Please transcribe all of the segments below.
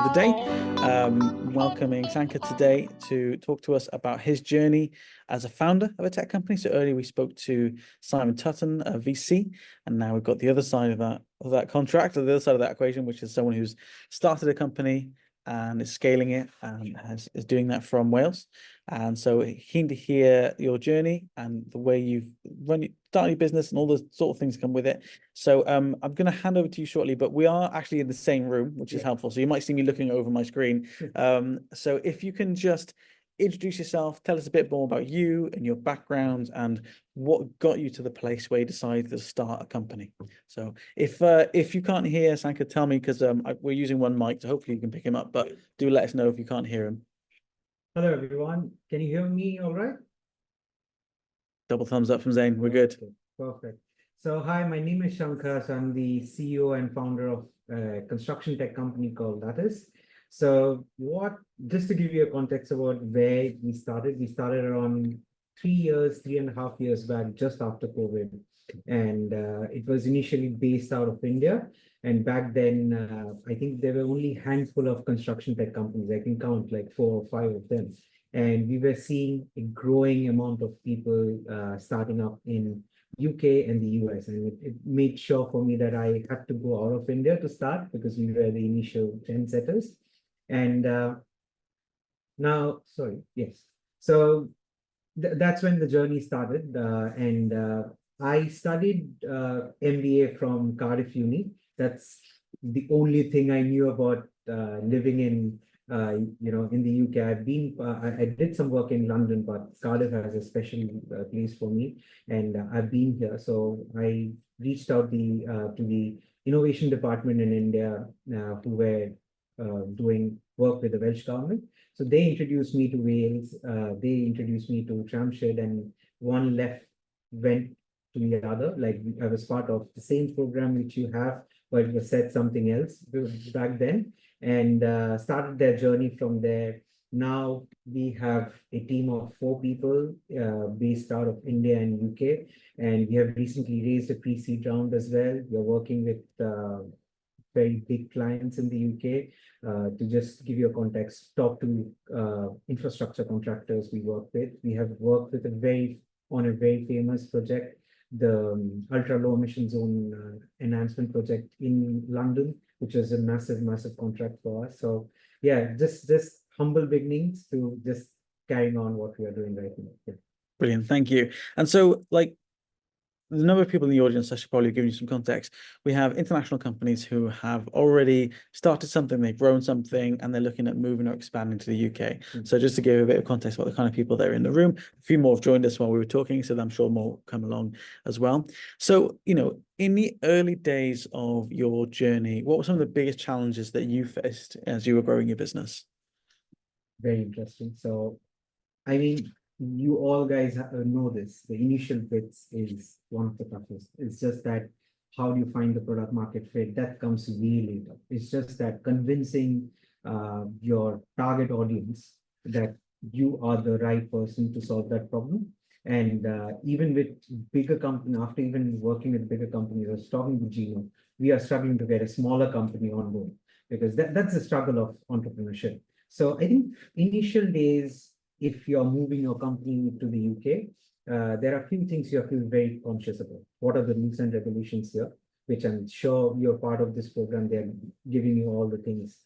the day, welcoming Sanhka today to talk to us about his journey as a founder of a tech company. So earlier we spoke to Simon Tutton, a VC, and now we've got the other side of that contract, or the other side of that equation, which is someone who's started a company and is scaling it and is doing that from Wales. And so keen to hear your journey and the way you've started your business and all the sort of things come with it. So I'm going to hand over to you shortly, but we are actually in the same room, which is helpful. So you might see me looking over my screen. So if you can just introduce yourself, tell us a bit more about you and your background and what got you to the place where you decided to start a company. So if you can't hear Sanhka, tell me, because we're using one mic, so hopefully you can pick him up, but do let us know if you can't hear him. Hello, everyone. Can you hear me all right? Double thumbs up from Zane. We're good. Okay, perfect. So hi, my name is Sanhka. So I'm the CEO and founder of a construction tech company called Lattice. So just to give you a context about where we started around 3.5 years back, just after COVID. And it was initially based out of India. And back then, I think there were only a handful of construction tech companies. I can count like 4 or 5 of them. And we were seeing a growing amount of people starting up in UK and the US. And it made sure for me that I had to go out of India to start because we were the initial trendsetters. And So that's when the journey started. I studied MBA from Cardiff Uni. That's the only thing I knew about living in the UK. I did some work in London, but Cardiff has a special place for me, and I've been here. So I reached out to the innovation department in India, who were doing work with the Welsh government. So they introduced me to Wales. They introduced me to Tramshed, and one went to the other. Like I was part of the same program which you have, but it was said something else back then, and started their journey from there. Now we have a team of 4 people based out of India and UK, and we have recently raised a pre-seed round as well. We're working with very big clients in the UK. To just give you a context, top 2 infrastructure contractors we work with. We have worked with on a very famous project, the ultra low emission zone enhancement project in London, which was a massive contract for us. So yeah, just humble beginnings to just carrying on what we are doing right now. Yeah. Brilliant, thank you. And so, like, the number of people in the audience, I should probably give you some context. We have international companies who have already started something, they've grown something, and they're looking at moving or expanding to the UK. So just to give a bit of context about the kind of people that are in the room, a few more have joined us while we were talking, so I'm sure more come along as well. So, in the early days of your journey, what were some of the biggest challenges that you faced as you were growing your business? Very interesting. So, I mean, you all guys know this. The initial bits is one of the toughest. It's just that how do you find the product market fit? That comes really tough. It's just that convincing your target audience that you are the right person to solve that problem. And even with bigger companies, after even working with bigger companies, I was talking to Gino, we are struggling to get a smaller company on board because that's the struggle of entrepreneurship. So I think initial days, if you're moving your company to the UK, there are a few things you have to be very conscious about. What are the rules and regulations here, which I'm sure you're part of this program, they're giving you all the things.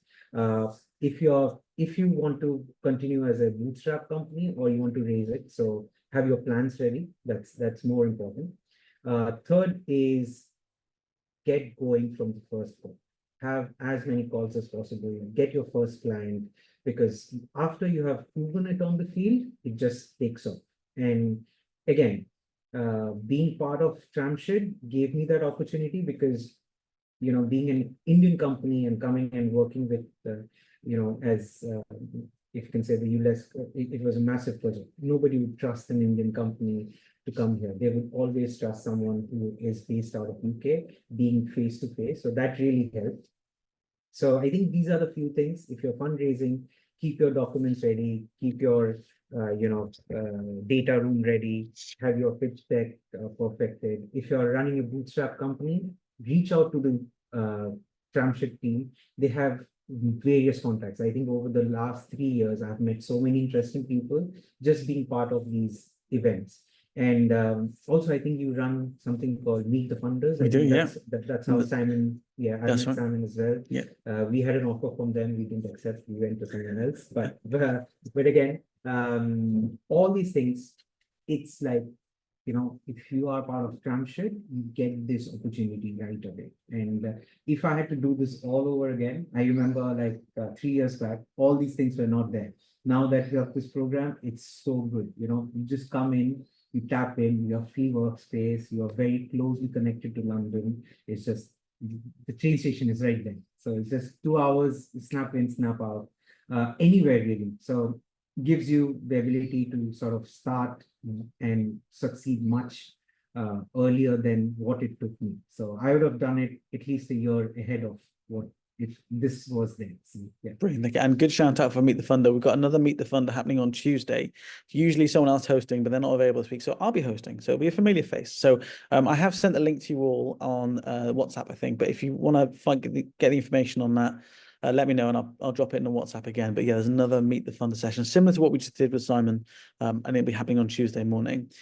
If you want to continue as a bootstrap company or you want to raise it, so have your plans ready. That's more important. Third is get going from the first call. Have as many calls as possible. Get your first client, because after you have proven it on the field, it just takes off. And again, being part of Tramshed gave me that opportunity because, being an Indian company and coming and working with, as if you can say the US, it was a massive project. Nobody would trust an Indian company to come here. They would always trust someone who is based out of UK, being face to face. So that really helped. So I think these are the few things. If you're fundraising, keep your documents ready, keep your data room ready, have your pitch deck perfected. If you're running a bootstrap company, reach out to the Tramshed team. They have various contacts. I think over the last 3 years, I've met so many interesting people just being part of these events. And also, I think you run something called Meet the Funders. We I do, think yeah. that's how Simon. Yeah, I That's met right. Simon as well. Yeah. We had an offer from them. We didn't accept. We went to someone else. But again, all these things, it's like, if you are part of Tramshed, you get this opportunity right away. And if I had to do this all over again, I remember like 3 years back, all these things were not there. Now that we have this program, it's so good. You just come in, you tap in, you have free workspace, you are very closely connected to London. It's just the train station is right there. So it's just 2 hours, snap in, snap out, anywhere really. So gives you the ability to sort of start and succeed much earlier than what it took me. So I would have done it at least a year ahead of what if this was there. So, yeah. Brilliant. And good shout out for Meet the Funder. We've got another Meet the Funder happening on Tuesday. Usually someone else hosting, but they're not available this week. So I'll be hosting. So it'll be a familiar face. So I have sent a link to you all on WhatsApp, I think. But if you want to get the information on that, let me know and I'll drop it in the WhatsApp again. But yeah, there's another Meet the Funder session similar to what we just did with Simon. And it'll be happening on Tuesday morning.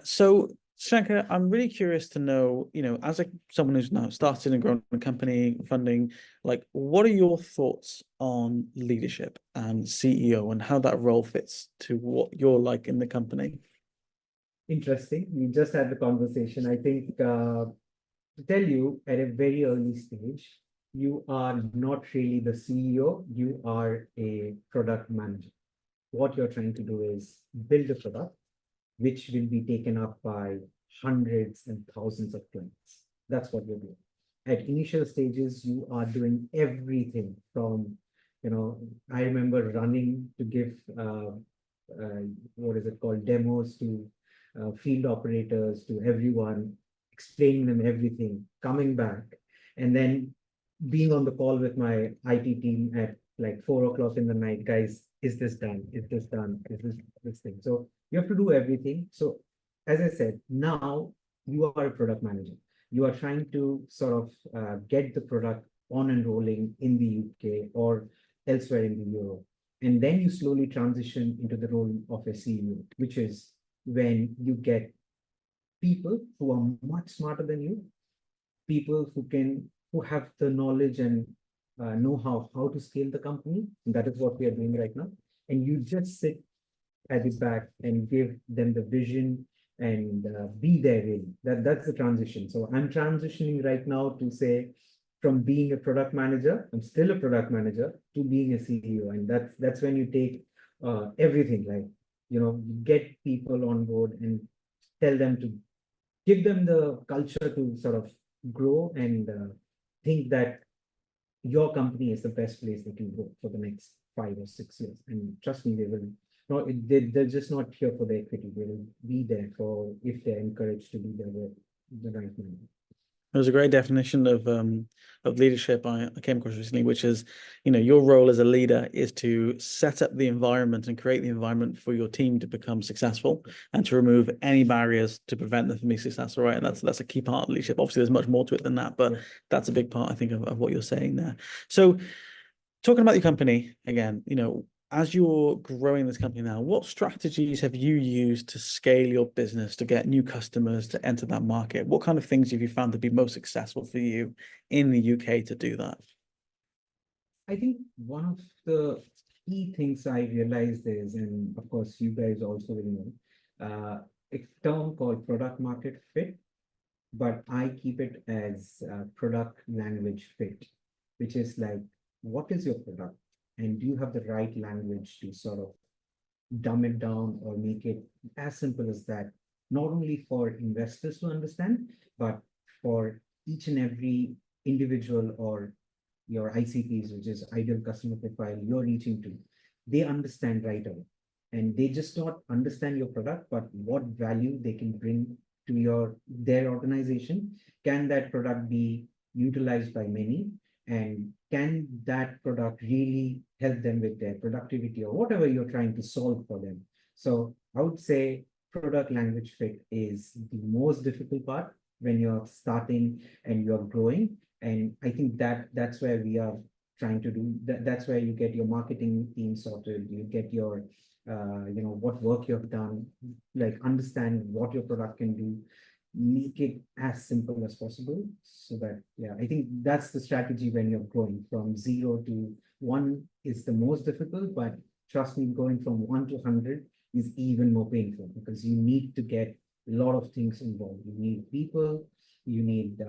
So Sanhka, I'm really curious to know, as someone who's now started and grown a company, funding, like, what are your thoughts on leadership and CEO and how that role fits to what you're like in the company? Interesting. We just had the conversation. I think to tell you at a very early stage, you are not really the CEO, you are a product manager. What you're trying to do is build a product which will be taken up by hundreds and thousands of clients. That's what you're doing. At initial stages, you are doing everything from, I remember running to give, what is it called, demos to field operators, to everyone, explaining them everything, coming back, and then being on the call with my IT team at like 4 o'clock in the night, guys, is this done? Is this done? Is this thing? So you have to do everything. So as I said, now you are a product manager. You are trying to sort of get the product on and rolling in the UK or elsewhere in the Europe. And then you slowly transition into the role of a CEO, which is when you get people who are much smarter than you, people who have the knowledge and know how to scale the company. And that is what we are doing right now. And you just sit at the back and give them the vision and be there really. That's the transition. So I'm transitioning right now to say from being a product manager, I'm still a product manager, to being a CEO. And that's when you take everything, like, get people on board and tell them to give them the culture to sort of grow and think that your company is the best place they can go for the next 5 or 6 years. And trust me, they will not, they're just not here for the equity. They will be there for if they're encouraged to be there with the right money. It was a great definition of leadership I came across recently, which is, your role as a leader is to set up the environment and create the environment for your team to become successful and to remove any barriers to prevent them from being successful, right? And that's a key part of leadership. Obviously, there's much more to it than that, but that's a big part, I think, of what you're saying there. So talking about your company again, as you're growing this company now, what strategies have you used to scale your business, to get new customers, to enter that market? What kind of things have you found to be most successful for you in the UK to do that? I think one of the key things I realized is, and of course you guys also will know, a term called product market fit, but I keep it as product language fit, which is like, what is your product? And do you have the right language to sort of dumb it down or make it as simple as that, not only for investors to understand, but for each and every individual or your ICPs, which is ideal customer profile you're reaching to, they understand right away. And they just not understand your product, but what value they can bring to their organization. Can that product be utilized by many? And can that product really help them with their productivity or whatever you're trying to solve for them? So I would say product language fit is the most difficult part when you're starting and you're growing. And I think that's where we are trying to do. That's where you get your marketing team sorted, you get your what work you have done, like understand what your product can do, make it as simple as possible. So that, yeah, I think that's the strategy when you're growing from 0 to 1 is the most difficult, but trust me, going from 1 to 100 is even more painful because you need to get a lot of things involved. You need people, you need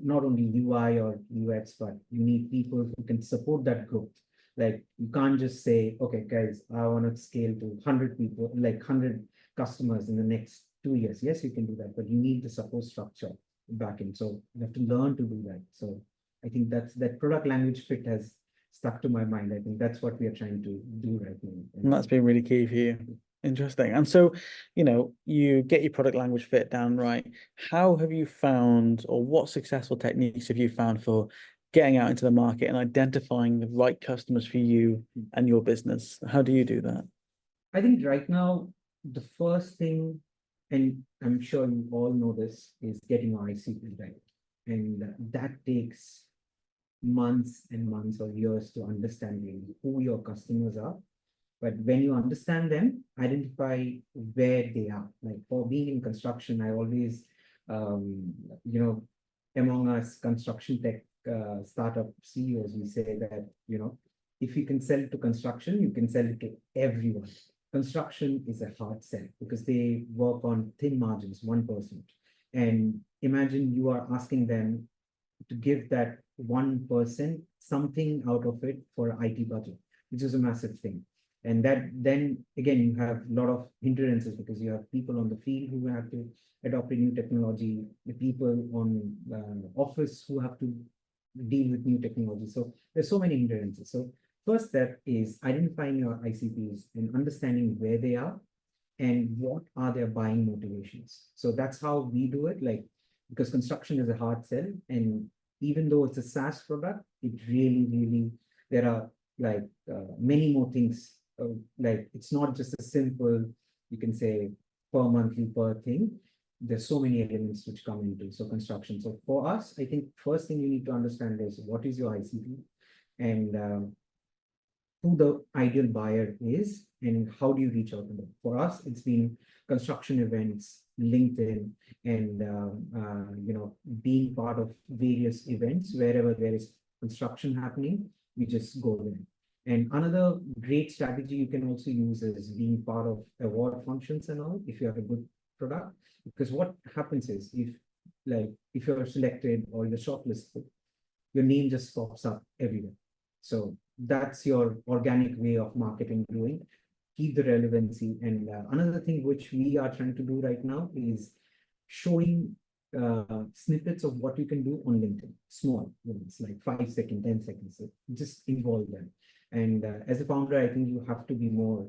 not only UI or UX, but you need people who can support that growth. Like you can't just say, okay, guys, I want to scale to 100 people, like 100 customers in the next 2 years. Yes, you can do that, but you need the support structure back in. So you have to learn to do that. So I think that product language fit has stuck to my mind. I think that's what we are trying to do right now. And that's been really key for you. Interesting. And so, you get your product language fit down right. How have you found, or what successful techniques have you found for getting out into the market and identifying the right customers for you and your business? How do you do that? I think right now, the first thing, and I'm sure you all know this, is getting your ICP right. And that takes months and months or years to understand really who your customers are. But when you understand them, identify where they are. Like for being in construction, I always, um, you know, among us construction tech startup CEOs, we say that, if you can sell to construction, you can sell it to everyone. Construction is a hard sell because they work on thin margins, 1%. And imagine you are asking them to give that 1% something out of it for IT budget, which is a massive thing. And that then again, you have a lot of hindrances because you have people on the field who have to adopt a new technology, the people on office who have to deal with new technology. So there's so many hindrances. So first step is identifying your ICPs and understanding where they are and what are their buying motivations. So that's how we do it. Like, because construction is a hard sell, and even though it's a SaaS product, it really, there are like many more things. Like it's not just a simple, you can say per monthly per thing. There's so many elements which come into so construction. So for us, I think first thing you need to understand is what is your ICP and who the ideal buyer is and how do you reach out to them. For us, it's been construction events, LinkedIn, and being part of various events wherever there is construction happening, we just go there. And another great strategy you can also use is being part of award functions and all if you have a good product. Because what happens is if you're selected or you're shortlisted, your name just pops up everywhere. So that's your organic way of marketing doing. Keep the relevancy. And another thing which we are trying to do right now is showing snippets of what you can do on LinkedIn. Small ones, like 5 seconds, 10 seconds. So just involve them. And as a founder, I think you have to be more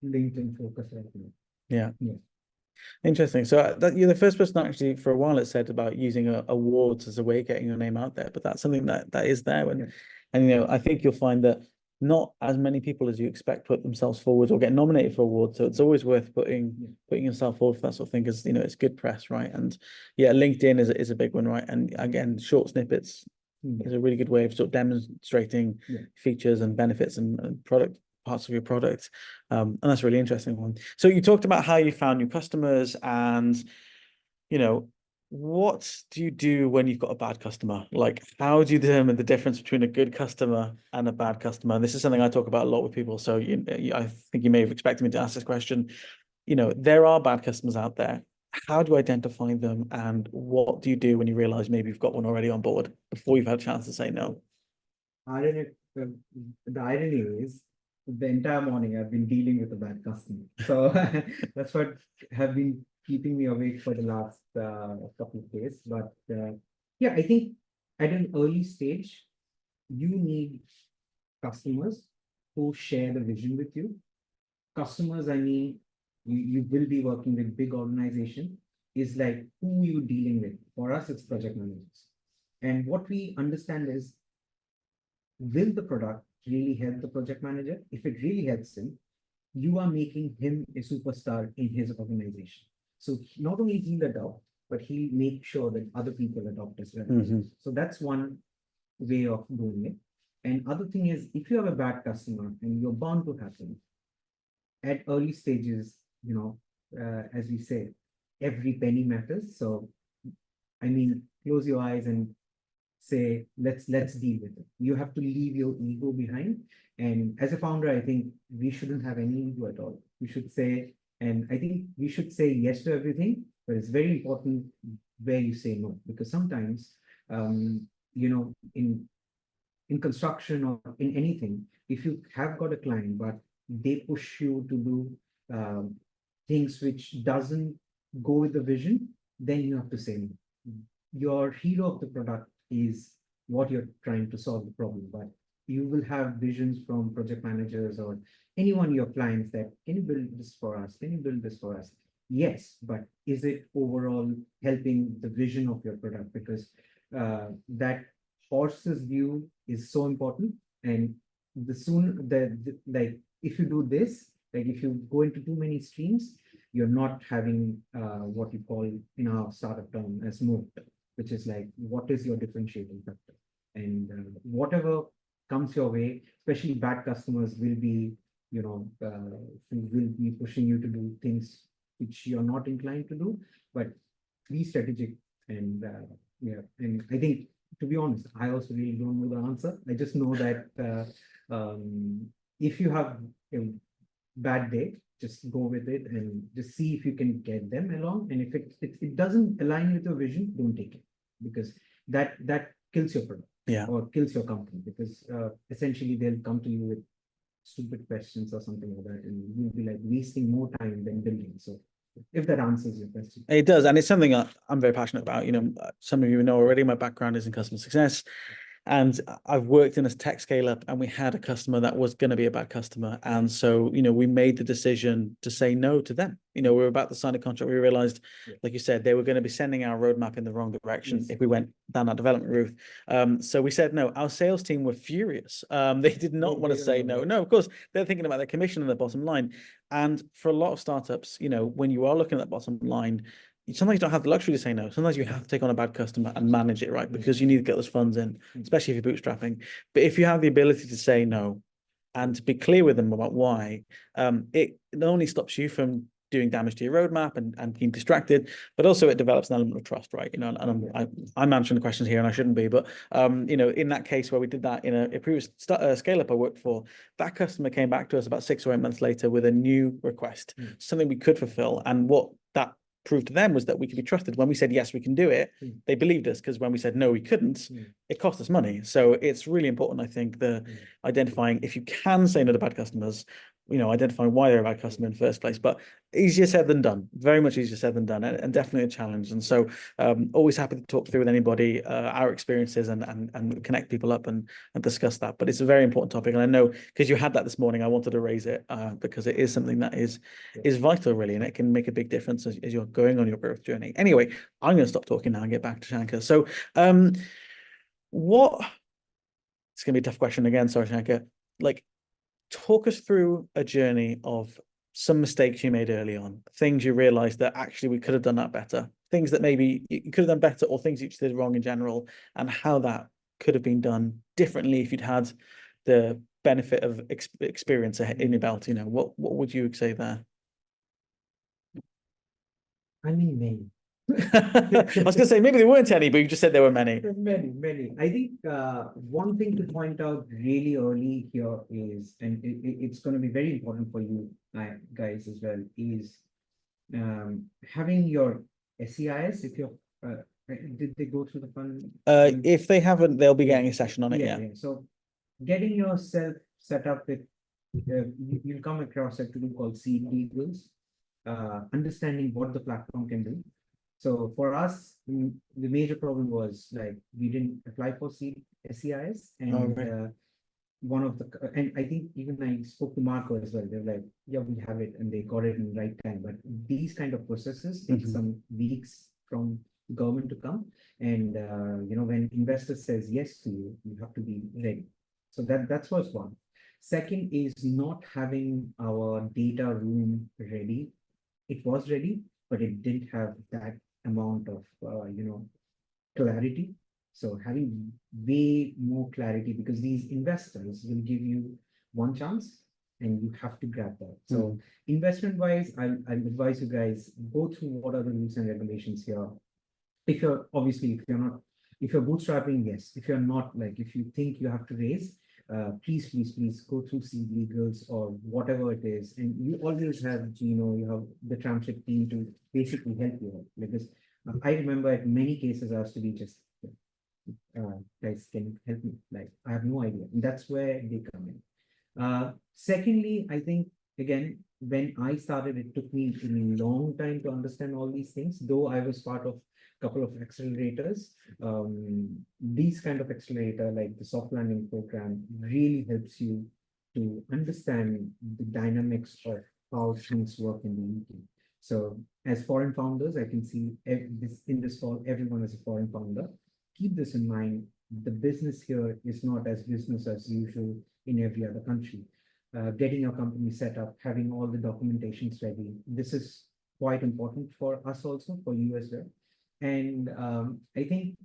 LinkedIn focused right now. Yeah. Yeah. Interesting. So you're the first person actually for a while it said about using awards as a way of getting your name out there, but that's something that is there. And I think you'll find that not as many people as you expect put themselves forward or get nominated for awards. So it's always worth putting yourself forward for that sort of thing because it's good press, right? And yeah, LinkedIn is a big one, right? And again, short snippets is a really good way of sort of demonstrating features and benefits and product parts of your product. And that's a really interesting one. So you talked about how you found new customers and, what do you do when you've got a bad customer? Like, how do you determine the difference between a good customer and a bad customer? And this is something I talk about a lot with people. So I think you may have expected me to ask this question. There are bad customers out there. How do you identify them? And what do you do when you realize maybe you've got one already on board before you've had a chance to say no? The irony is the entire morning I've been dealing with a bad customer. So that's what have been keeping me awake for the last couple of days. But yeah, I think at an early stage, you need customers who share the vision with you. Customers, I mean, you will be working with big organization, is like who you dealing with. For us, it's project managers. And what we understand is, will the product really help the project manager? If it really helps him, you are making him a superstar in his organization. So not only he'll adopt, but he'll make sure that other people adopt as well. So that's one way of doing it. And other thing is, if you have a bad customer, and you're bound to happen at early stages, as we say, every penny matters. So, I mean, close your eyes and say, let's deal with it. You have to leave your ego behind. And as a founder, I think we shouldn't have any ego at all. We should say, and I think we should say yes to everything, but it's very important where you say no, because sometimes, in construction or in anything, if you have got a client, but they push you to do things which doesn't go with the vision, then you have to say no. Your hero of the product is what you're trying to solve the problem, but you will have visions from project managers or anyone your clients that, can you build this for us? Can you build this for us? Yes, but is it overall helping the vision of your product? Because that horse's view is so important. And the soon like if you do this, like if you go into too many streams, you're not having what you call in our startup term as moat, which is like, what is your differentiating factor? And whatever comes your way, especially bad customers will be, will be pushing you to do things which you're not inclined to do, but be strategic. And yeah, and I think, to be honest, I also really don't know the answer. I just know that if you have a bad day, just go with it and just see if you can get them along. And if it doesn't align with your vision, don't take it, because that kills your product, Yeah. or kills your company, because essentially they'll come to you with stupid questions or something like that, and you'll be like wasting more time than building. So if that answers your question. It does, and it's something I'm very passionate about. Some of you know already, my background is in customer success. And I've worked in a tech scale up, and we had a customer that was going to be a bad customer. And so, we made the decision to say no to them. We were about to sign a contract. We realized, like you said, they were going to be sending our roadmap in the wrong direction if we went down that development route. So we said no. Our sales team were furious. They did not want to say no. No, of course, they're thinking about their commission and their bottom line. And for a lot of startups, when you are looking at that bottom line, sometimes you don't have the luxury to say no. Sometimes you have to take on a bad customer and manage it, right? Because you need to get those funds in, especially if you're bootstrapping. But if you have the ability to say no and to be clear with them about why, it not only stops you from doing damage to your roadmap and being distracted, but also it develops an element of trust, right? And I'm answering the questions here, and I shouldn't be, but in that case where we did that in a previous scale up I worked for, that customer came back to us about 6 or 8 months later with a new request, something we could fulfill, and what that proved to them was that we could be trusted. When we said yes, we can do it, they believed us, because when we said no, we couldn't, it cost us money. So it's really important, I think, identifying, if you can say no to bad customers, identifying why they're a bad customer in the first place. But easier said than done, very much easier said than done, and definitely a challenge. And so always happy to talk through with anybody our experiences and connect people up and discuss that. But it's a very important topic, and I know because you had that this morning, I wanted to raise it because it is something that is vital, really, and it can make a big difference as you're going on your growth journey. Anyway, I'm going to stop talking now and get back to Sanhka. So what, it's going to be a tough question again, sorry, Sanhka, like, talk us through a journey of some mistakes you made early on, things you realized that actually we could have done that better, things that maybe you could have done better, or things you just did wrong in general, and how that could have been done differently if you'd had the benefit of experience in your belt. What would you say there? I mean, many. I was going to say, maybe there weren't any, but you just said there were many. Many. I think one thing to point out really early here is, and it's going to be very important for you guys as well, is having your SEIS. If you're, did they go through the fund? If they haven't, they'll be getting a session on it. Yeah. So getting yourself set up with, you'll come across a tool called Seed Eagles, understanding what the platform can do. So for us, the major problem was, like, we didn't apply for SEIS, and one of the, and I think even I spoke to Marco as well. They're like, yeah, we have it, and they got it in the right time. But these kind of processes take some weeks from government to come, and when investor says yes to you, you have to be ready. So that's what's one. Second is not having our data room ready. It was ready, but it didn't have that amount of clarity. So having way more clarity, because these investors will give you one chance and you have to grab that. So investment wise, I'll advise you guys, go through what are the rules and regulations here. If you're obviously, if you're bootstrapping, yes. If you're not, like if you think you have to raise, please go through seed legals or whatever it is. And you always have Gino, you have the Tramship team to basically help you out. Because I remember in many cases I was to be just, guys, can you help me? Like, I have no idea. And that's where they come in. Secondly, I think, again, when I started, it took me a long time to understand all these things, though I was part of a couple of accelerators. These kind of accelerator, like the soft landing program, really helps you to understand the dynamics of how things work in the UK. So as foreign founders, I can see this in this call, everyone is a foreign founder. Keep this in mind. The business here is not as business as usual in every other country. Getting your company set up, having all the documentations ready. This is quite important for us also, for you as well. And I think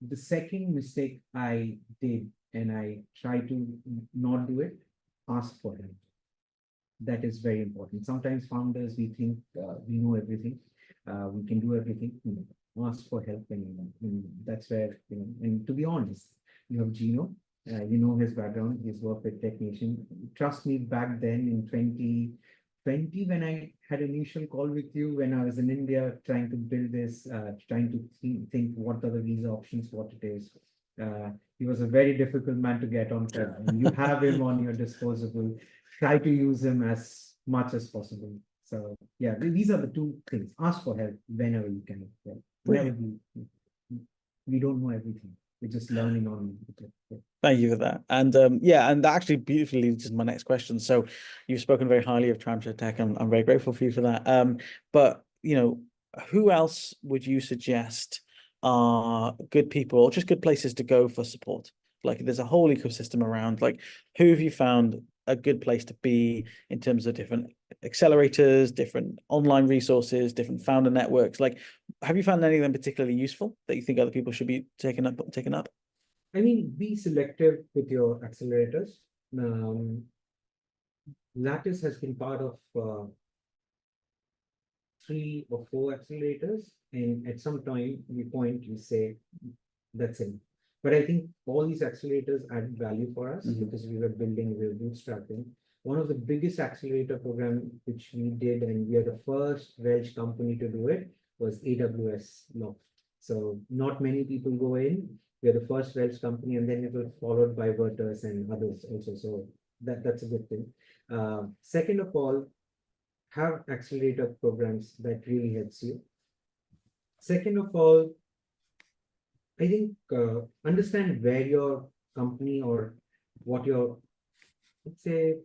the second mistake I did, and I try to not do it, ask for help. That is very important. Sometimes founders, we think we know everything, we can do everything. Ask for help, and that's where, and to be honest, you have Gino, you know his background, he's worked with Technician. Trust me, back then in 2020, when I had an initial call with you, when I was in India trying to build this, trying to think what are the visa options, what it is. He was a very difficult man to get on. And you have him on your disposable. Try to use him as much as possible. So yeah, these are the two things. Ask for help whenever you can. Yeah. Never we don't know everything. We're just learning on it. Yeah. Thank you for that. And yeah, and that actually beautifully leads to my next question. So you've spoken very highly of Tramship Tech. I'm very grateful for you for that. But who else would you suggest are good people or just good places to go for support? Like there's a whole ecosystem around. Like who have you found a good place to be in terms of different accelerators, different online resources, different founder networks? Like, have you found any of them particularly useful that you think other people should be taking up? I mean, be selective with your accelerators. Lattice has been part of 3 or 4 accelerators, and at some point you say that's it. But I think all these accelerators added value for us because we were bootstrapping. One of the biggest accelerator program which we did, and we are the first Welsh company to do it, was AWS Loft. So not many people go in. We are the first Welsh company, and then it was followed by Vertus and others also. So that's a good thing. Second of all, have accelerator programs that really helps you. Second of all, I think understand where your company or what your, let's say,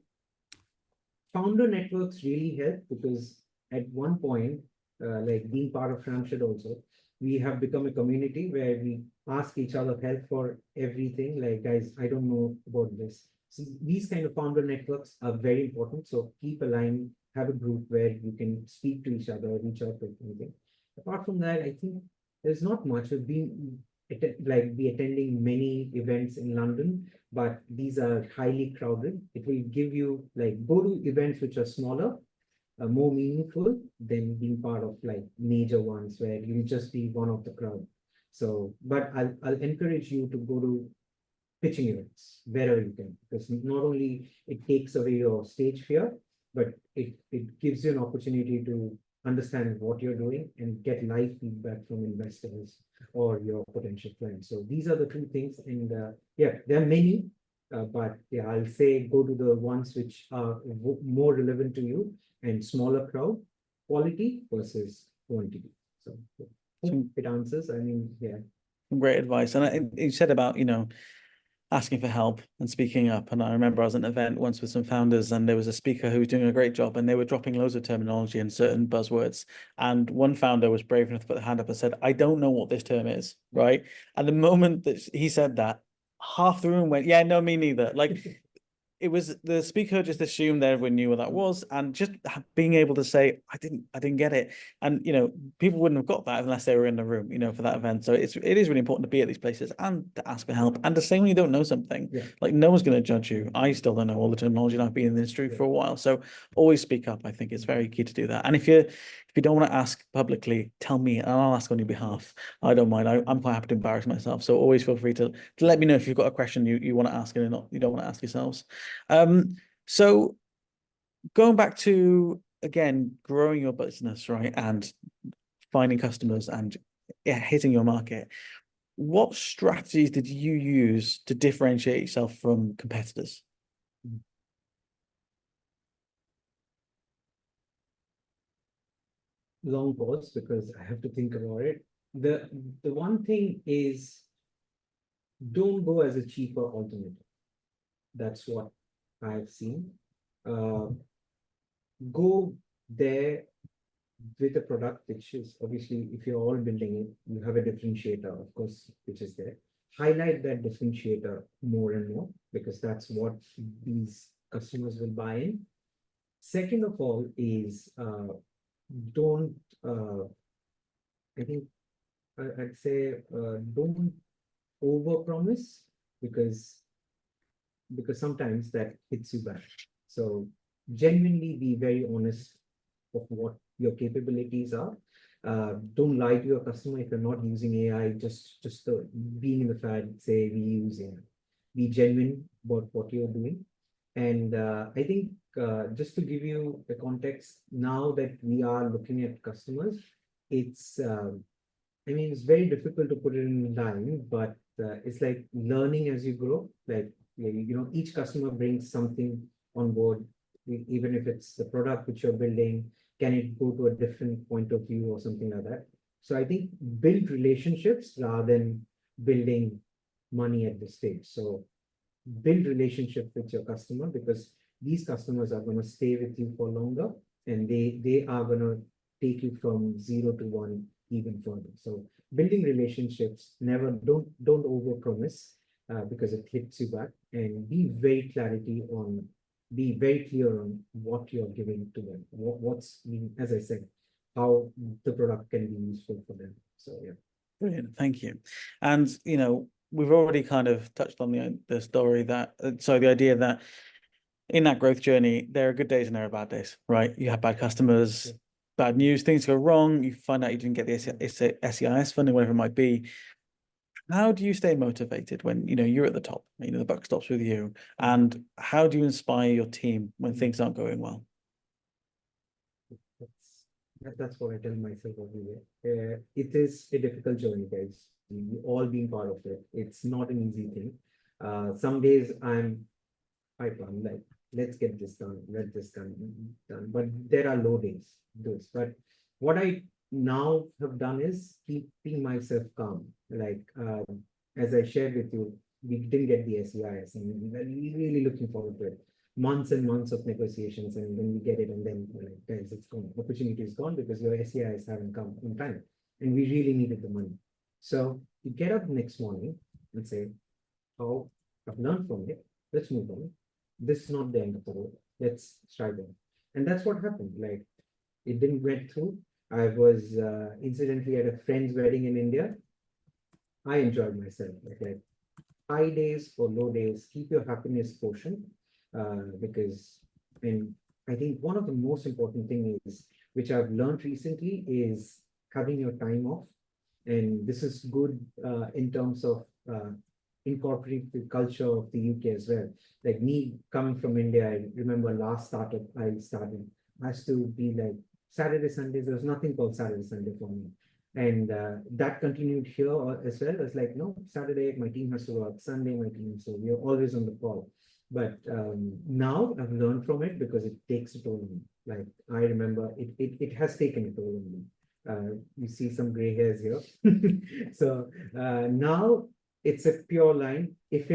founder networks really help, because at one point, like being part of Tramship also, we have become a community where we ask each other help for everything. Like, guys, I don't know about this. So these kind of founder networks are very important. So keep a line, have a group where you can speak to each other, reach out to anything. Apart from that, I think there's not much. We've been be attending many events in London, but these are highly crowded. It will give you go to events which are smaller, more meaningful than being part of major ones where you'll just be one of the crowd. So, but I'll encourage you to go to pitching events wherever you can, because not only it takes away your stage fear, but it gives you an opportunity to understand what you're doing and get live feedback from investors or your potential clients. So these are the 2 things. And yeah, there are many, but yeah, I'll say go to the ones which are more relevant to you and smaller crowd, quality versus quantity. So hope it answers. I mean, yeah. Great advice. And you said about, asking for help and speaking up. And I remember I was at an event once with some founders, and there was a speaker who was doing a great job, and they were dropping loads of terminology and certain buzzwords. And one founder was brave enough to put their hand up and said, I don't know what this term is, right? And the moment that he said that, half the room went, yeah, no, me neither. Like it was the speaker just assumed everyone knew what that was, and just being able to say, I didn't get it. And people wouldn't have got that unless they were in the room, for that event. So it is really important to be at these places and to ask for help. And the same when you don't know something, like no one's going to judge you. I still don't know all the terminology, and I've been in the industry for a while. So always speak up. I think it's very key to do that. And if you don't want to ask publicly, tell me and I'll ask on your behalf. I don't mind. I'm quite happy to embarrass myself. So always feel free to let me know if you've got a question you want to ask and you don't want to ask yourselves. So going back to, again, growing your business, right, and finding customers and hitting your market, what strategies did you use to differentiate yourself from competitors? Long pause because I have to think about it. The one thing is, don't go as a cheaper alternative. That's what I've seen. Uh, Go there with a product which is obviously, if you're all building it, you have a differentiator, of course, which is there. Highlight that differentiator more and more because that's what these customers will buy in. Second of all is don't I think I'd say don't overpromise because sometimes that hits you back. So genuinely be very honest of what your capabilities are. Don't lie to your customer if you're not using AI. Just being in the fact, say we use AI. Be genuine about what you're doing. And I think just to give you the context, now that we are looking at customers, it's I mean, it's very difficult to put it in line, but it's like learning as you grow. Like, each customer brings something on board, even if it's the product which you're building, can it go to a different point of view or something like that? So I think build relationships rather than building money at this stage. So build relationship with your customer because these customers are going to stay with you for longer and they are going to take you from 0 to 1 even further. So building relationships, never don't overpromise because it hits you back, and be very clear on what you're giving to them. What's, as I said, how the product can be useful for them. So yeah. Brilliant, thank you. And we've already kind of touched on the story that the idea that in that growth journey, there are good days and there are bad days, right? You have bad customers, bad news, things go wrong, you find out you didn't get the SEIS funding, whatever it might be. How do you stay motivated when you're at the top, the buck stops with you? And how do you inspire your team when things aren't going well? That's what I tell myself every day. It is a difficult journey, guys. You all being part of it. It's not an easy thing. Some days I'm like, let's get this done, let this done. But there are low days, But what I now have done is keeping myself calm. Like as I shared with you, we didn't get the SEIS, and we're really looking forward to it. Months and months of negotiations, and then we get it, and then like, guys, it's gone. Opportunity is gone because your SEIS haven't come in time, and we really needed the money. So you get up next morning and say, "Oh, I've learned from it. Let's move on. This is not the end of the road. Let's strive on." And that's what happened. Like it didn't get through. I was incidentally at a friend's wedding in India. I enjoyed myself. Like high days or low days, keep your happiness quotient because, and I think one of the most important thing is, which I've learned recently, is having your time off. And this is good in terms of incorporate the culture of the UK as well. Like me coming from India, I remember last startup I started has to be like Saturday, Sundays. There was nothing called Saturday, Sunday for me. And that continued here as well. It's like, no, Saturday, my team has to work, Sunday, my team. So we are always on the call. But now I've learned from it because it takes a toll on me. Like I remember it has taken a toll on me. You see some gray hairs here. So now it's a pure line. If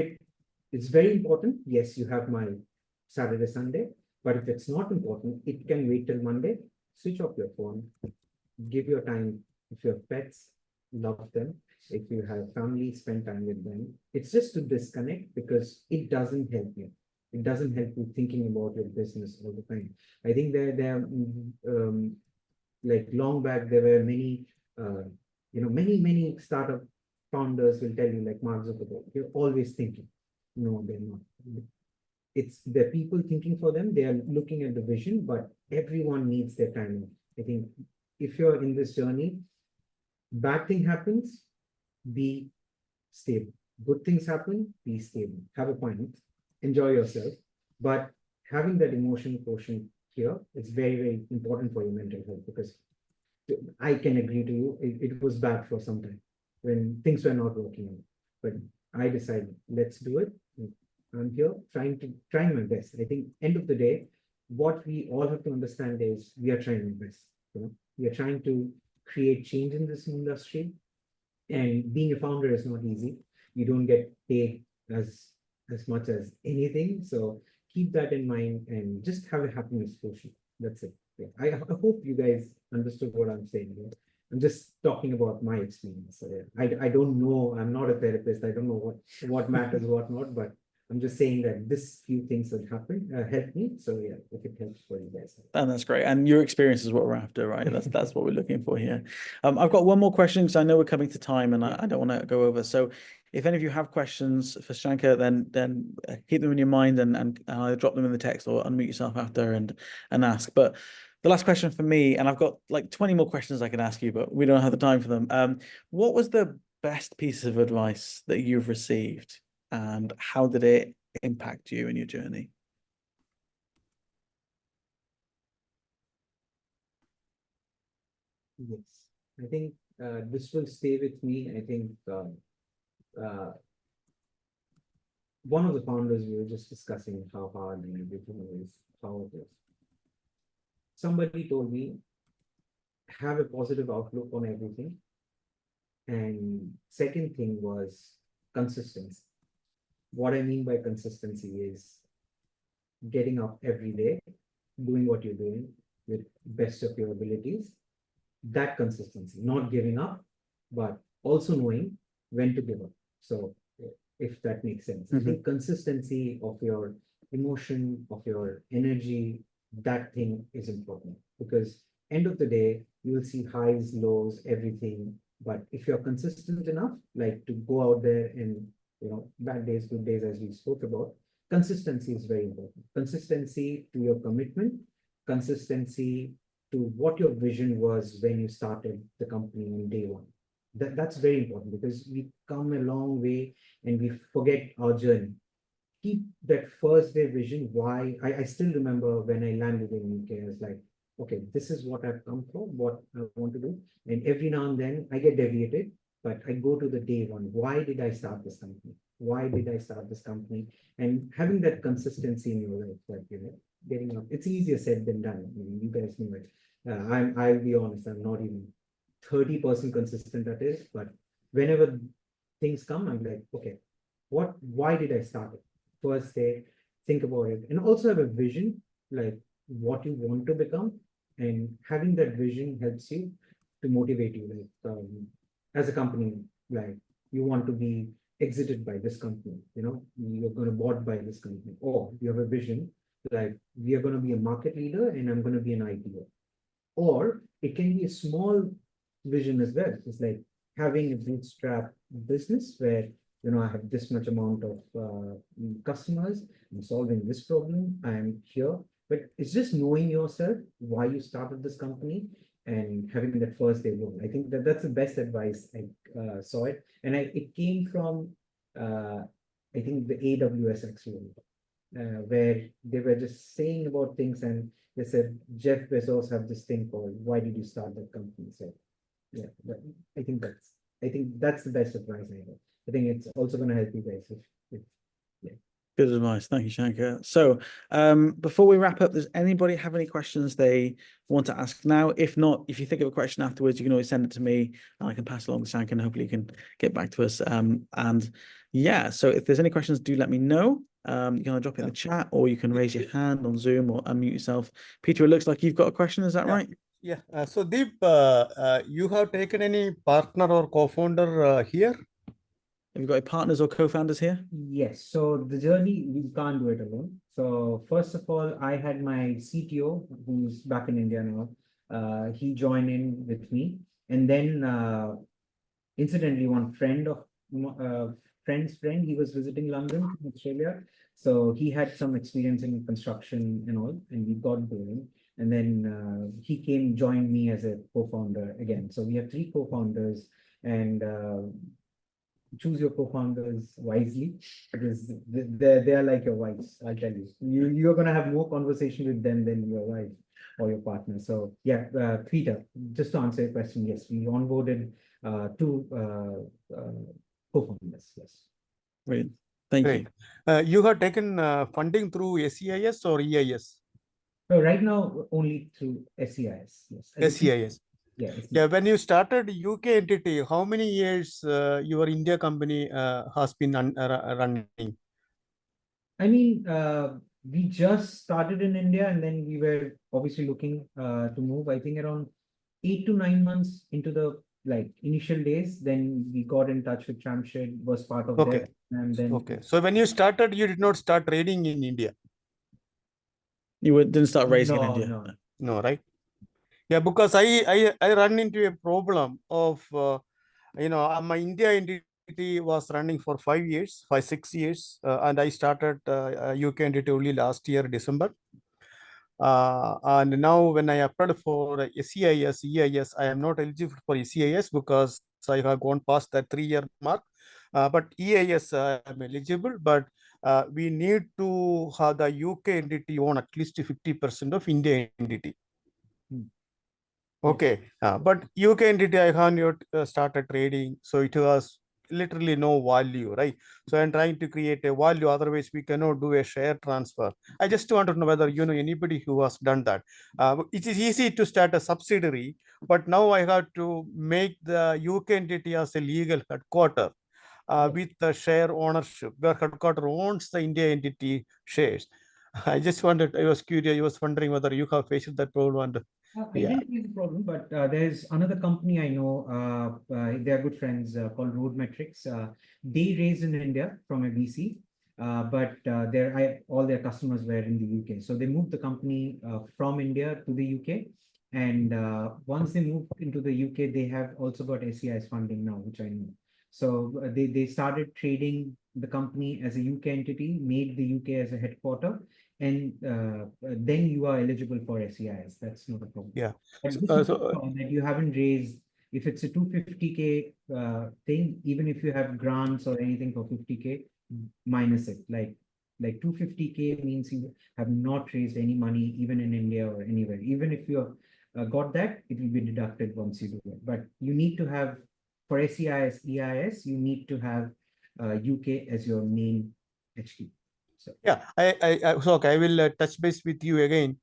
it's very important, yes, you have my Saturday, Sunday. But if it's not important, it can wait till Monday. Switch off your phone. Give your time. If you have pets, love them. If you have family, spend time with them. It's just to disconnect because it doesn't help you. It doesn't help you thinking about your business all the time. I think like long back, there were many, many startup founders will tell you, like Mark Zuckerberg, you're always thinking. No, they're not. It's the people thinking for them. They are looking at the vision, but everyone needs their time. I think if you're in this journey, bad thing happens, be stable. Good things happen, be stable. Have a point, enjoy yourself. But having that emotion quotient here, it's very, very important for your mental health, because I can agree to you, it was bad for some time when things were not working out. But I decided, let's do it. I'm here trying my best. I think end of the day, what we all have to understand is we are trying our best. We are trying to create change in this industry, and being a founder is not easy. You don't get paid as much as anything. So keep that in mind and just have a happiness quotient. That's it. Yeah. I hope you guys understood what I'm saying here. I'm just talking about my experience. So, yeah. I don't know. I'm not a therapist. I don't know what matters, what not. But I'm just saying that this few things that happened helped me. So yeah, if it helps for you guys. And that's great. And your experience is what we're after, right? That's what we're looking for here. I've got one more question because I know we're coming to time, and I don't want to go over. So if any of you have questions for Sanhka, then keep them in your mind and either drop them in the text or unmute yourself after and ask. But the last question for me, and I've got like 20 more questions I can ask you, but we don't have the time for them. What was the best piece of advice that you've received, and how did it impact you in your journey? Yes, I think this will stay with me. I think one of the founders, we were just discussing how hard and everything is, how it is. Somebody told me, have a positive outlook on everything. And second thing was consistency. What I mean by consistency is getting up every day, doing what you're doing with best of your abilities. That consistency, not giving up, but also knowing when to give up. So if that makes sense. I think consistency of your emotion, of your energy, that thing is important, because end of the day, you will see highs, lows, everything. But if you're consistent enough, like to go out there and, bad days, good days, as we spoke about, consistency is very important. Consistency to your commitment, consistency to what your vision was when you started the company on day one. That's very important, because we come a long way and we forget our journey. Keep that first day vision. Why? I still remember when I landed in UK, I was like, okay, this is what I've come for, what I want to do. And every now and then I get deviated, but I go to the day one. Why did I start this company? Why did I start this company? And having that consistency in your life, like, getting up. It's easier said than done. I mean, you guys know it. I'll be honest, I'm not even 30% consistent at it, but whenever things come, I'm like, okay, why did I start it? First day, think about it, and also have a vision, like what you want to become, and having that vision helps you to motivate you. Like as a company, like you want to be exited by this company, you're going to bought by this company, or you have a vision like we are going to be a market leader and I'm going to be an IPO. Or it can be a small vision as well. It's like having a bootstrap business where, I have this much amount of customers, I'm solving this problem, I'm here. But it's just knowing yourself, why you started this company, and having that first day goal. I think that's the best advice. I saw it. And it came from, I think, the AWS actually, where they were just saying about things, and they said Jeff Bezos have this thing called "Why did you start that company?" So yeah, I think that's the best advice I have. I think it's also going to help you guys. Yeah. Good advice. Thank you, Sanhka. So before we wrap up, does anybody have any questions they want to ask now? If not, if you think of a question afterwards, you can always send it to me and I can pass it along to Sanhka, and hopefully you can get back to us. And yeah, so if there's any questions, do let me know. You can drop it in the chat, or you can raise your hand on Zoom or unmute yourself. Peter, it looks like you've got a question. Is that right? Yeah. So Deep, you have taken any partner or co-founder here? Have you got any partners or co-founders here? Yes, so the journey, we can't do it alone. So first of all, I had my CTO, who's back in India now. He joined in with me. And then incidentally, one friend of friend's friend, he was visiting London from Australia. So he had some experience in construction and all, and we got going. And then he came, joined me as a co-founder again. So we have three co-founders, and choose your co-founders wisely, because they're like your wives. I'll tell you, you're gonna have more conversation with them than your wife or your partner. So yeah, Peter, just to answer your question, yes, we onboarded two co-founders. Yes. Brilliant. Thank you. Great. You have taken funding through SEIS or EIS? So right now only through SEIS. Yes. SEIS. Yeah. Yeah. When you started UK entity, how many years your India company has been running? I mean, we just started in India, and then we were obviously looking to move. I think around 8 to 9 months into the initial days, then we got in touch with Jamshed, was part of Okay. that, and then Okay. So when you started, you did not start trading in India? Didn't start raising in no, India? no. No, right? Yeah, because I run into a problem of, my India entity was running for 5 years, 6 years, and I started UK entity only last year, December. And now when I applied for SEIS, EIS, I am not eligible for SEIS because I have gone past that 3-year mark. But EIS, I am eligible, but we need to have the UK entity own at least 50% of India entity. Okay, but UK entity I have not started trading, so it was literally no value, right? So I'm trying to create a value. Otherwise, we cannot do a share transfer. I just want to know whether you know anybody who has done that. It is easy to start a subsidiary, but now I have to make the UK entity as a legal headquarter with the share ownership, where headquarter owns the India entity shares. I was curious, I was wondering whether you have faced that problem. And I didn't see the problem, but there's another company I know. They are good friends called Road Metrics. They raised in India from a VC, but all their customers were in the UK. So they moved the company from India to the UK. And once they moved into the UK, they have also got SEIS funding now, which I know. So they started trading the company as a UK entity, made the UK as a headquarter, and then you are eligible for SEIS. That's not a problem. yeah. But that you haven't raised, if it's a 250K thing, even if you have grants or anything for 50K, minus it. Like 250K means you have not raised any money, even in India or anywhere. Even if you have got that, it will be deducted once you do it. But you need to have, for SEIS, EIS, you need to have UK as your main HQ. So yeah, I will touch base with you again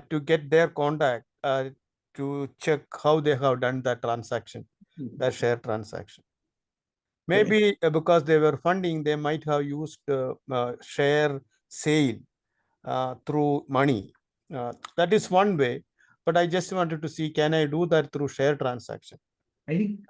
to get their contact to check how they have done that transaction, that share transaction. Maybe because they were funding, they might have used share sale through money. That is one way, but I just wanted to see, can I do that through share transaction? I think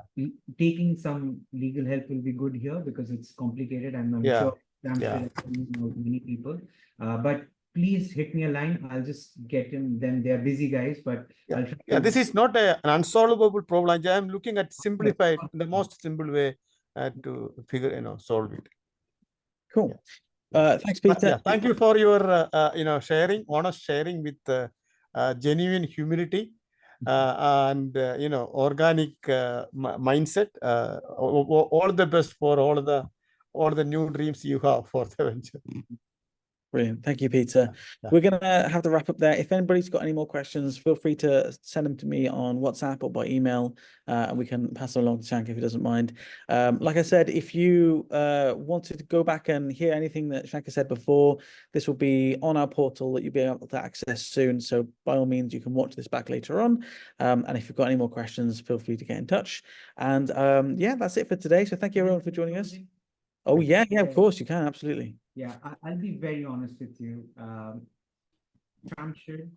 taking some legal help will be good here because it's complicated, and I'm sure many people. But please hit me a line. I'll just get them. They're busy guys, but I'll try to... this is not an unsolvable problem. I'm looking at simplified, the most simple way to figure, solve it. Cool. Thanks, Peter. Thank you for your, sharing, honest sharing with genuine humility and, organic mindset. All the best for all the new dreams you have for the venture. Brilliant. Thank you, Peter. We're going to have to wrap up there. If anybody's got any more questions, feel free to send them to me on WhatsApp or by email, and we can pass them along to Sanhka if he doesn't mind. Like I said, if you wanted to go back and hear anything that Sanhka said before, this will be on our portal that you'll be able to access soon. So by all means, you can watch this back later on. And if you've got any more questions, feel free to get in touch. And yeah, that's it for today. So thank you everyone for joining us. Oh, yeah, of course you can. Absolutely. Yeah, I'll be very honest with you. Jamshed,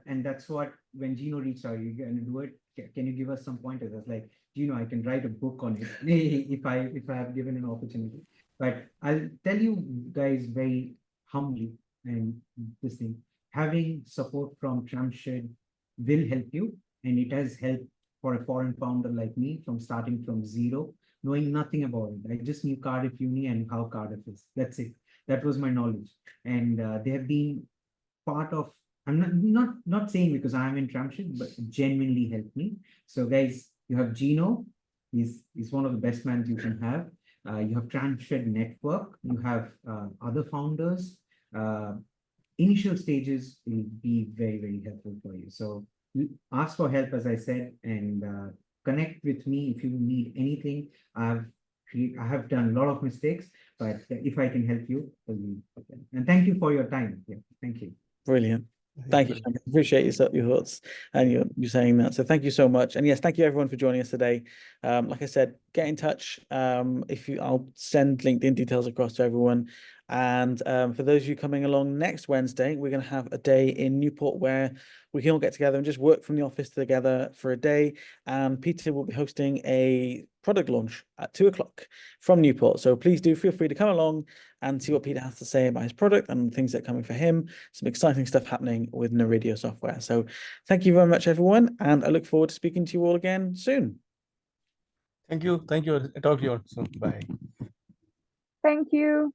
And that's what, when Gino reached out, you're gonna do it. Can you give us some pointers? I was like, Gino, I can write a book on it if I have given an opportunity. But I'll tell you guys very humbly, and this thing, having support from Tramshed will help you, and it has helped for a foreign founder like me from starting from zero, knowing nothing about it. I just knew Cardiff Uni and how Cardiff is. That's it. That was my knowledge. And they have been part of, I'm not saying because I'm in Tramshed, but genuinely helped me. So guys, you have Gino, he's one of the best men you can have. You have Tramshed Network, you have other founders. Initial stages will be very, very helpful for you. So ask for help, as I said, and connect with me if you need anything. I have done a lot of mistakes, but if I can help you, and thank you for your time. Yeah, thank you. Brilliant. Thank you. Sanhka. Appreciate your thoughts and you saying that. So thank you so much. And yes, thank you everyone for joining us today. Like I said, get in touch. I'll send LinkedIn details across to everyone. And for those of you coming along next Wednesday, we're going to have a day in Newport where we can all get together and just work from the office together for a day. And Peter will be hosting a product launch at 2 o'clock from Newport. So please do feel free to come along and see what Peter has to say about his product and things that are coming for him. Some exciting stuff happening with Noridio software. So thank you very much, everyone. And I look forward to speaking to you all again soon. Thank you. Thank you. Talk to you all soon. Bye. Thank you.